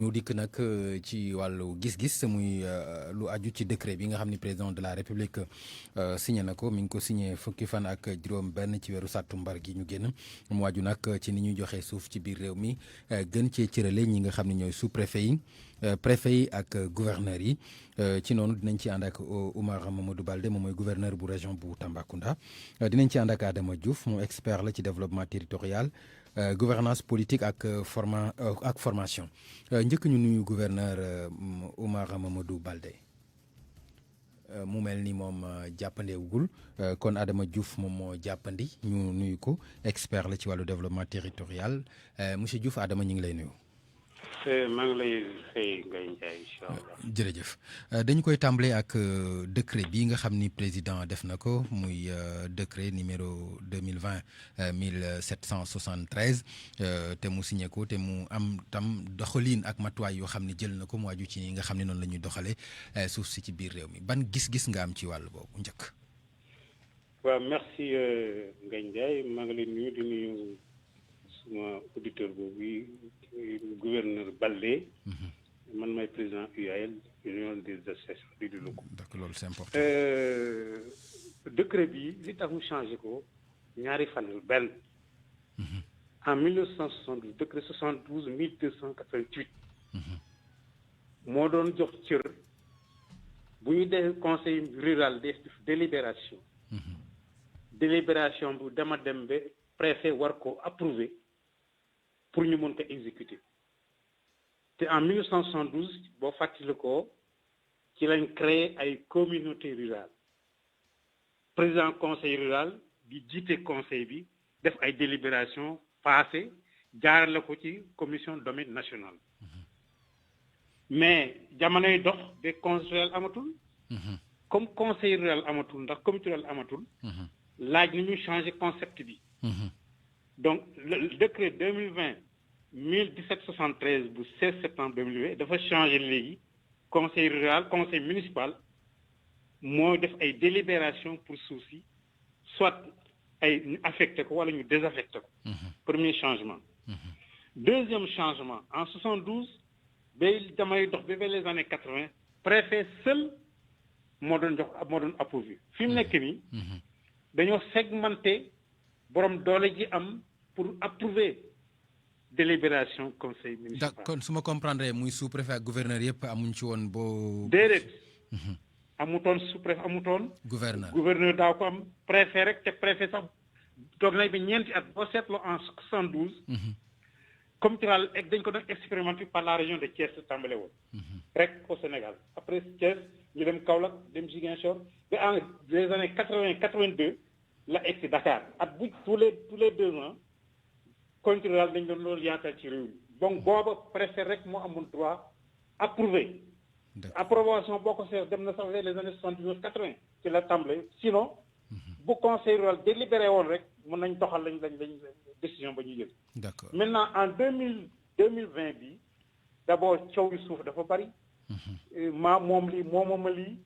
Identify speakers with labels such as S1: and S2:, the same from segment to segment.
S1: ñu dikk nag ci wàllu gis-gis muy lu aju ci décret bi nga xam ni président de la république signé na ko mi ngi ko signé fukki fan ak juróom benn ci weeru sàttumbar gi ñu génn mu aju nag ci ni ñuy joxe suuf ci biir réew mi gën cee cërale ñi nga xam ne ñooy sous préfet yi préfet yi ak gouverneur yi ci noonu dinañ ci ànd ak Oumar Mamadou Baldé moom mooy gouverneur bu région bu Tambacounda dinañ ci ànd ak Adama Diouf moom expert la ci développement territorial gouvernance politique ak formation njëkk ñu nuyu gouverneur Oumar Mamadou Baldé mu mel ni moom jàppandeewugul kon Adama Diouf moom moo jàppandi ñu nuyu ko expert la ci wàllu développement territorial monsieur Diouf Adama ñu ngi lay nuyu.
S2: maa ngi lay fay Ngaye Ndiaye incha allah.
S1: jërëjëf dañu koy tàmbalee ak décret bi nga xam ni président def na ko muy décret numéro 2020 1773 te mu signé ko te mu am tam doxalin ak matuwaay yoo xam ne jël na ko mu aju ci nga xam ne noonu la ñuy doxalee suuf si ci biir réew mi ban gis-gis nga am ci wàll boobu njëkk.
S2: waaw merci Ngaye Ndiaye maa ngi lay nuyu di nuyu suma auditeur boobu gouverneur Baldé. man may président UAL union des associations d'élus locaux.
S1: d'accord loolu c'est important.
S2: décret bi li tax mu changé ko ñaari fan benn. en 1972 décret 72 1288. moo doon jox cër bu ñu def conseil rural des délibération. délibération bu dama dem ba préfet war ko approuver pour ñu mën ko exécuter. te en 1972 boo fàttali ko ci lañ créé ay communauté rurale président conseil rural di jiite conseil bi def ay délibération passé jaarale ko ci commission domaine national mais jamonoy dox ba conseil rural amatul comme conseil rural amatul ndax communauté rurale amatul laaj ni ñu changer concept bi donc le décret 2020 1773 bu 16 septembre 2020 dafa changé léegi conseil rural conseil municipal moo def ay délibération pour suuf si soit ay ñu affecté ko wala ñu désaffecté ko. premier changement. deuxième changement en 72 ba damay dox ba les années 80 préfet seul moo doon jox moo doon approuvé fi mu nekk nii. dañoo segmenté borom doole ji am pour approuver. délibération conseil municipal.
S1: d'accord kon su ma comprendre muy sous préfet ak gouverneur yëpp amuñ ci woon boo.
S2: déedéet. amutoon sous préfet amutoon. gouverneur daaw ko am préfet rek te préfet sax toog nañ bi ñeenti at boo seetloo en 72. communauté rurale ek dañ ko doon expérimenté par la région de Thiès tàmbale woon. rek au Sénégal après Thiès ñu dem Kaolack dem Ziguinchor ba en les années 80-82 la egg si Dakar at bu tous les 2 ans. communauté rurale dañ doon loolu yaatal ci réew mi donc booba préfet rek moo amoon droit approuvé. approbation boo ko seet dem na sax vers les années 79-80 ci la tàmbale sinon bu conseil rural délibéré woon rek mën nañ doxal lañ décision ba ñuy jël.
S1: d'accord
S2: maintenant en 2020 bi d'abord coow li suuf dafa bari. maa moom lii moomama lii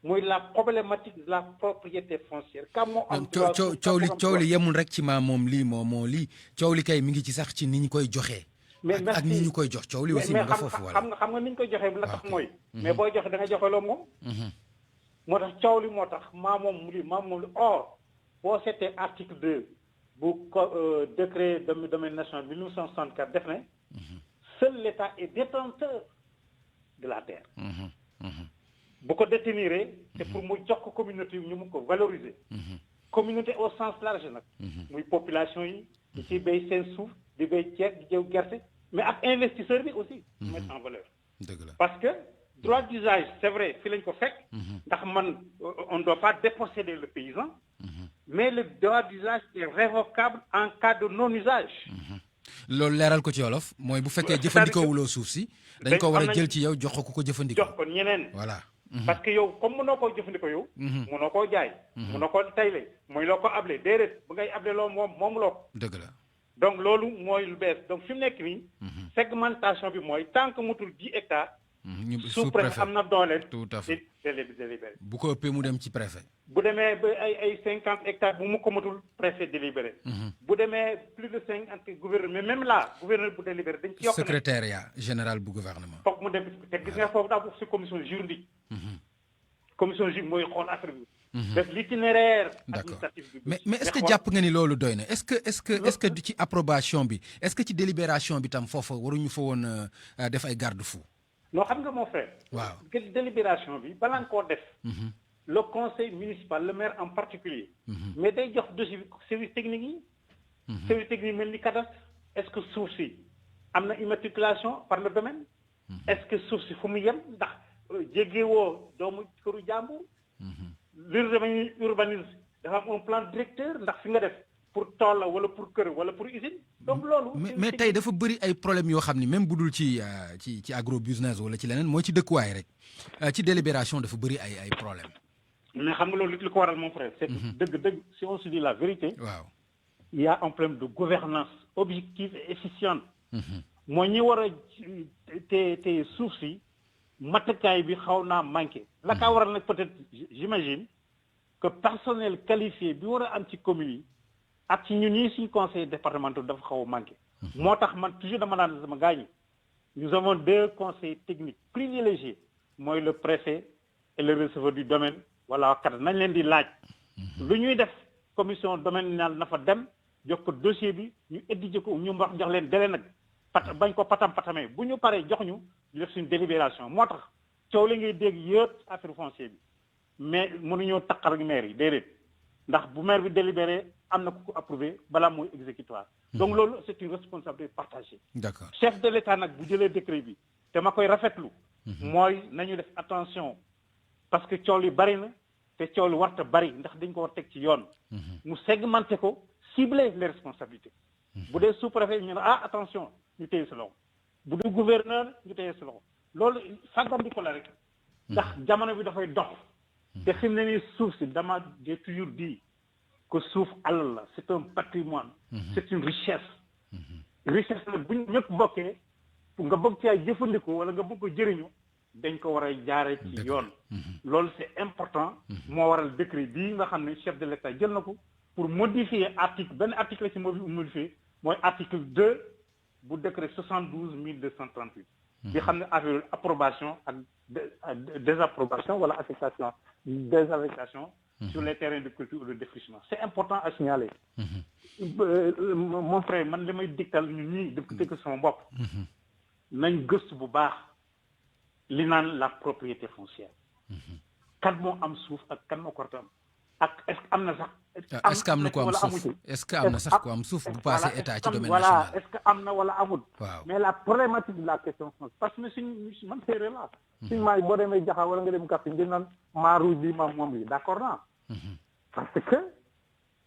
S2: muy la problématique de la propriété foncière. kam moo am
S1: coow li yemul rek ci maa moom lii moo lii coow li kay mi ngi ci sax ci ni ñu koy joxee.
S2: mais
S1: ak ni ñu koy jox coow li aussi mu nga foofu wala.
S2: xam nga ni ñu koy joxee la tax mooy. mais booy joxe da nga joxe loo moom. moo tax coow li moo tax maa moom li or boo seetee article 2 bu décret domaine national 1964 def ne. seul l'État est détenteur de la terre. bu ko détenir c'est pour mu jox ko communauté ñu mun ko valoriser. communauté au sens large nag. muy population yi. di ci béy seen suuf di béy ceeb di jëw gerte mais ak investisseur bi aussi. mettre en valeur.
S1: dëgg la
S2: parce que droit d'usage c'est vrai fi lañ ko fekk. ndax man on ne doit pas déposséder le paysan. mais le droit d'usage est révocable en cas de non-usage.
S1: loolu leeral ko ci wolof mooy bu fekkee jëfandikoo wuloo suuf si. dañ ko war a jël ci yow jox ko jëfandikoo.
S2: jox ko ñeneen.
S1: voilà.
S2: parce que yow comme mënoo koo jëfandikoo yow. mënoo koo jaay. mënoo koo tayle mooy loo ko able déedéet bu ngay able loo moom loo ko.
S1: dëgg la.
S2: donc loolu mooy lu bees donc fi mu nekk nii. segmentation bi mooy tant que mutul 10 hectares. sous-préfet am na doole.
S1: tout à fait
S2: délibéré.
S1: bu ko ëppee mu dem ci préfet.
S2: bu demee ba ay 50 hectares bu mu ko matul préfet délibéré. bu demee plus de 50 gouverneur mais même là gouverneur bu délibéré dañ ci yokk.
S1: secrétariat général bu gouvernement.
S2: foog mu dem te gis nga foofu daa bokk si commission juridique. commission juridique mooy xool affaire bi. def l'itinéraire administratif bi.
S1: mais est-ce que jàpp nga ni loolu doy na est-ce que ci approbation bi est-ce que ci délibération bi tam foofa waruñu fa woon def ay garde-fou.
S2: non xam nga mon frère.
S1: waaw
S2: délibération bi balaa nga koo def. le conseil municipal le maire en particulier mais day jox dossier bi service technique yi. service technique mel ni cadastre est-ce que suuf si am na immatriculation par le domaine. est-ce que suuf si fu mu yem ndax jéggewoo doomu këru jàmbur. l'urbanisme dafa am un plan directeur ndax fi nga def pour tool la wala pour kër wala pour usine. donc loolu.
S1: mais tey dafa bëri ay problèmes yoo xam ni même bu dul ci agro business wala ci leneen mooy ci dëkkuwaay rek ci délibération dafa bëri ay problèmes.
S2: mais xam nga loolu li ko waral mon frère. c'est dëgg si on se dit la vérité.
S1: waaw
S2: il y a un problème de gouvernance objective et efficiente. mooy ñi war a te suuf si matukaay bi xaw naa manqué. la kaa waral nag peut-être j'imagine que personnel qualifié bi war a am ci commune yi ak ci ñun ñii suñu conseil départemental dafa xaw a manqué. moo tax man toujours dama naan sama gaañ nous avons 2 conseils techniques privilégiés mooy le préfet et le receveur du domaine. voilà kat nañ leen di laaj. lu ñuy def commission domaniale na fa dem jox ko dossier bi ñu édifié ko ñu wax jox leen délai nag bañ ko patamee bu ñu paree jox ñu def suñu délibération moo tax coow la ngay dégg yëpp affaire foncier bi mais mënuñoo taqal ak maire yi déedéet ndax bu maire bi délibéré am na ku ko approuvé balaa mooy exécutoire. donc loolu c'est une responsabilité partagée.
S1: d'accord
S2: chef de l'État nag bu jëlee décret bi te ma koy rafetlu. mooy nañu def attention. parce que coow li bari na te coow li warta bari ndax dañ ko war teg ci yoon. mu segmenté ko cibler les responsabilités. bu dee sous-préfet ñu ne attention ñu téye sa loxo bu dee gouverneur ñu téye sa loxo loolu fàggandi ko la rek. ndax jamono bi dafay dox. te fi mu ne nii suuf si dama j'ai toujours dit que suuf alal la c'est un patrimoine. c'est une richesse. richesse nag bu ñu ñëpp bokkee nga bëgg ci ay jëfandikoo wala nga bëgg ko jëriñu. dañ ko war a jaare ci yoon. loolu c'est important. moo waral décret bii nga xam ne chef de l'État jël na ko pour modifier article benn article la ci modifier mooy article 2 bu décret 72 238. bi xam ne affaire approbation ak désapprobation wala affectation désaffectation. sur les terrains de culture ou de défrichement c'est important à signaler. mon frère man li may digtal ñun ñii daf ko dëkk sama bopp. nañ gëstu bu baax. li naan la propriété foncière. kan moo am suuf ak kan moo ko am ak est-ce que am na sax.
S1: est-ce que am na ko am suuf est-ce que am na sax ko am suuf bu passé état ci domaine national.
S2: voilà est-ce que am na wala amul.
S1: waaw
S2: mais la problématique de la question parce que suñ man séeréer la. suñ maay boo demee Jaxaw wala nga dem Kaffrine dañ naan maa ruuj bi maa moom bi d'accord naa. parce que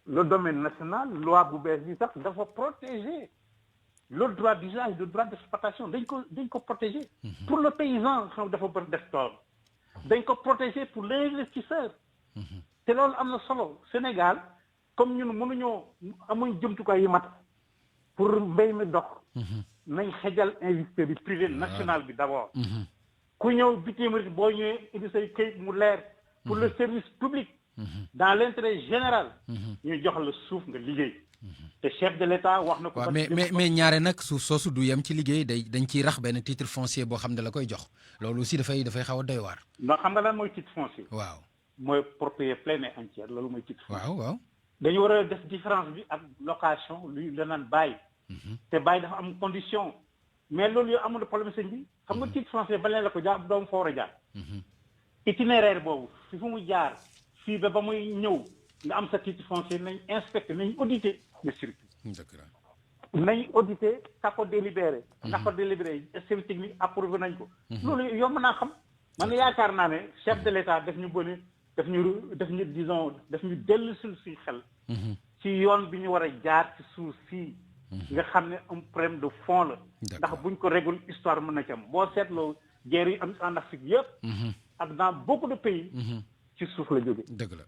S2: le domaine national loi bu bees bi sax dafa protéger. le droit d'usage le droit d'exploitation dañ ko protéger. pour le paysan xam dafa bëri def tool. dañ ko protéger pour l'investisseur. te loolu am na solo Sénégal comme ñun mënuñoo amuñ jumtukaay yi mat pour mbéy mi dox. nañ xejal investisseur bi privé national bi d'abord. ku ñëw bitim réew boo ñëwee indi say këyit mu leer. pour le service public. dans l'intérêt général. ñu jox la suuf nga liggéey. te chef de l'État wax na ko.
S1: waaw mais ñaare nag suuf soosu du yem ci liggéey dañ ciy rax benn titre foncier boo xam ne la koy jox loolu aussi dafay xaw a doy waar.
S2: non xam nga lan mooy titre foncier.
S1: waaw
S2: mooy propriété pleine et entière loolu mooy titre foncier.
S1: waaw
S2: dañu war a def différence bi ak location luy la naan bàyyi. te bàyyi dafa am condition. mais loolu yow amul problème sëñ bi xam nga titre foncier ba leen la ko jaar doomu fa war a jaar. itinéraire boobu fi fu mu jaar fii ba muy ñëw nga am sa titre foncier nañ inspecté nañ audité le circuit. nañ audité ka ko délibéré. ka ko délibéré service technique approuvé nañ ko. loolu yomb naa xam. man yaakaar naa ne chef de l'État daf ñu bëri daf ñu disons daf ñu dellu suñu xel. ci yoon bi ñu war a jaar ci suuf si. nga xam ne un problème de fond la. ndax buñ ko régul histoire mën na ci am boo seetloo guerre yi am en Afrique yëpp. ak dans beaucoup de pays. ci suuf la jóge.
S1: dëgg la.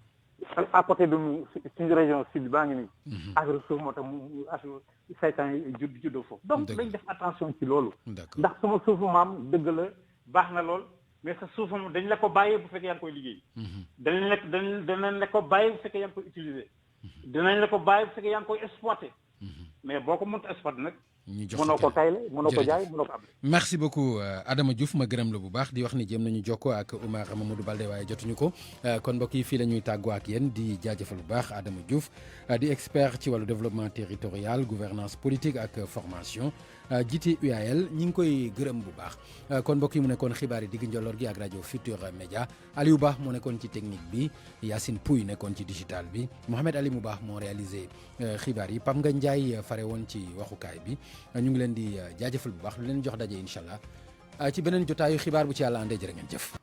S2: à côté de nous suñu région sud baa ngi nii. affaire suuf moo tax mu affaire saytaan yi juddoo foofu. donc dañ def attention ci loolu. ndax sama suufu maam dëgg la baax na lool mais sa suufam dañ la ko bàyyee bu fekkee yaa ngi koy liggéey. danañ la ko bàyyee bu fekkee yaa ngi koy utiliser. dinañ la ko bàyyi bu fekkee yaa ngi koy exploiter. mais boo ko mënut exploiter nag.
S1: ñu jox
S2: mënoo ko tayle mënoo ko jaay mënoo ko am.
S1: merci beaucoup Adama Diouf ma gërëm la bu baax di wax ni jéem nañu jokkoo ak Oumar Mamadou Baldé waaye jotuñu ko kon mbokk yi fii la ñuy tàggoo ak yéen di jaajëfal bu baax Adama Diouf di expert ci wàllu développement territorial gouvernance politique ak formation jiite UAL ñi ngi koy gërëm bu baax kon mbokk yi mu nekkoon xibaar yi digg njolloor gi ak rajo Futur Média Aliou Ba moo nekkoon ci technique bi Yacine Pouy nekkoon ci digital bi Mohamed Ali Mouba moo réalisé xibaar yi Pam nga Ndiaye fare woon ci waxukaay bi ñu ngi leen di jaajëfal bu baax lu leen jox daje incha allah ci beneen jotaayu xibaar bu ci yàlla àndee jërë ngeen jëf.